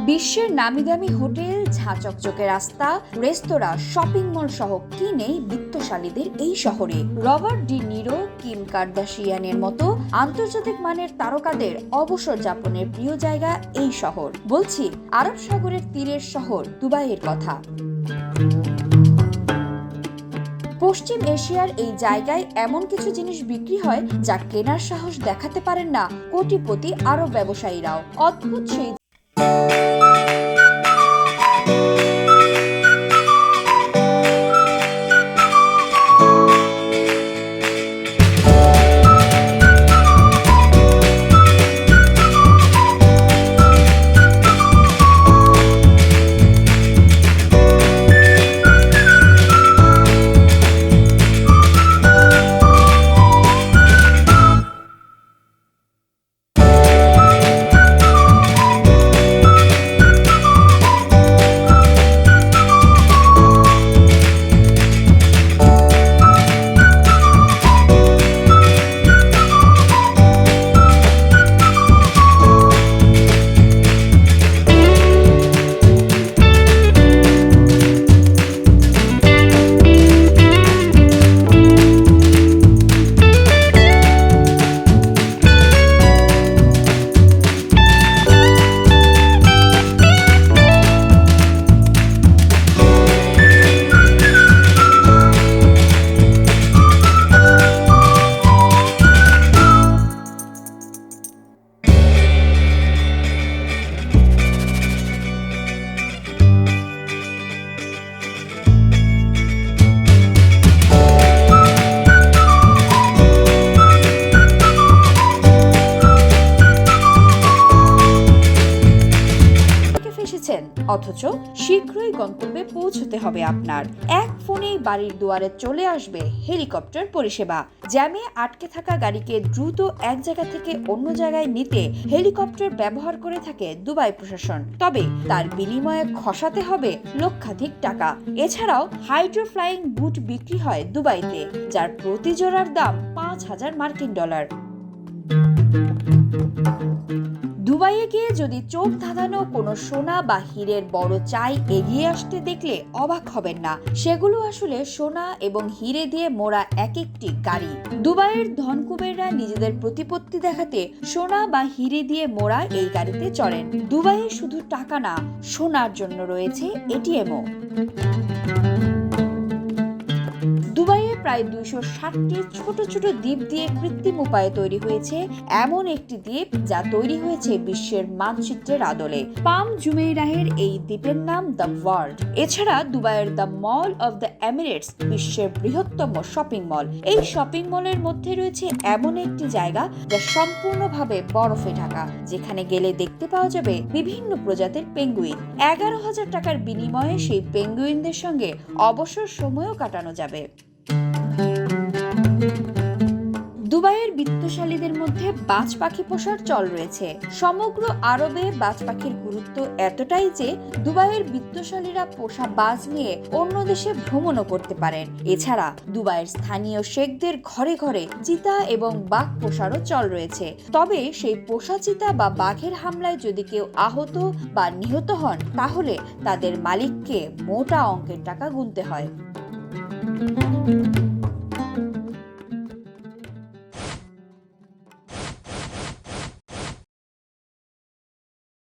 বিশ্বের নামিদামি হোটেল, ঝাঁচকচকে রাস্তা, রেস্তোরাঁ, শপিং মল সহ কি নেই বিত্তশালীদের এই শহরে। রবার্ট ডি নিরো, কিম কার্দাশিয়ানের মতো আন্তর্জাতিক মানের তারকাদের অবসর যাপনের প্রিয় জায়গা এই শহর। বলছি আরব সাগরের তীরের শহর দুবাইয়ের কথা। পশ্চিম এশিয়ার এই জায়গায় এমন কিছু জিনিস বিক্রি হয় যা কেনার সাহস দেখাতে পারেন না কোটিপতি আরব ব্যবসায়ীরাও। অদ্ভুত সেই অথচ শীঘ্রই গন্তব্যে পৌঁছতে হবে আপনার। এক ফোনেই বাড়ির দুয়ারে চলে আসবে হেলিকপ্টার পরিষেবা। জ্যামে আটকে থাকা গাড়িকে দ্রুত এক জায়গা থেকে অন্য জায়গায় নিতে হেলিকপ্টার ব্যবহার করে থাকে দুবাই প্রশাসন। তবে তার বিনিময়ে খসাতে হবে লক্ষাধিক টাকা। এছাড়াও হাইড্রোফ্লাইং বুট বিক্রি হয় দুবাইতে, যার প্রতি জোড়ার দাম $5,000 দুবাইয়ে গিয়ে যদি চোখ ধাঁধানো কোনো সোনা বা হীরের বড় চাই এগিয়ে আসতে দেখলে অবাক হবেন না। সেগুলো আসলে সোনা এবং হীরে দিয়ে মোড়া এক একটি গাড়ি। দুবাইয়ের ধনকুবেররা নিজেদের প্রতিপত্তি দেখাতে সোনা বা হীরে দিয়ে মোড়া এই গাড়িতে চড়েন। দুবাইয়ে শুধু টাকা না, সোনার জন্য রয়েছে এটিএমও। দুবাইয়ে প্রায় 260টি ছোট ছোট দ্বীপ দিয়ে কৃত্রিম উপায়ে তৈরি হয়েছে এমন একটি দ্বীপ যা তৈরি হয়েছে বিশ্বের মানচিত্রের আদলে। পাম জুমেইরাহের এই দ্বীপের নাম দ্য ওয়ার্ল্ড। এছাড়া দুবাইয়ের the mall of the Emirates বিশ্বের বৃহত্তম শপিং মল। এই শপিং মলের মধ্যে রয়েছে এমন একটি জায়গা যা সম্পূর্ণভাবে বরফে ঢাকা, যেখানে গেলে দেখতে পাওয়া যাবে বিভিন্ন প্রজাতির পেঙ্গুইন। 11,000 টাকার বিনিময়ে সেই পেঙ্গুইনদের সঙ্গে অবসর সময়ও কাটানো যাবে। দুবাইয়ের বিত্তশালীদের মধ্যে বাজ পাখি পোষার চল রয়েছে। সমগ্র আরবে বাজ পাখির গুরুত্ব এতটাই যে দুবাইয়ের বিত্তশালীরা পোষা বাজ নিয়ে অন্য দেশে ভ্রমণও করতে পারেন। এছাড়া দুবাইয়ের স্থানীয় শেখদের ঘরে ঘরে চিতা এবং বাঘ পোষারও চল রয়েছে। তবে সেই পোষা চিতা বা বাঘের হামলায় যদি কেউ আহত বা নিহত হন, তাহলে তাদের মালিককে মোটা অঙ্কের টাকা গুনতে হয়।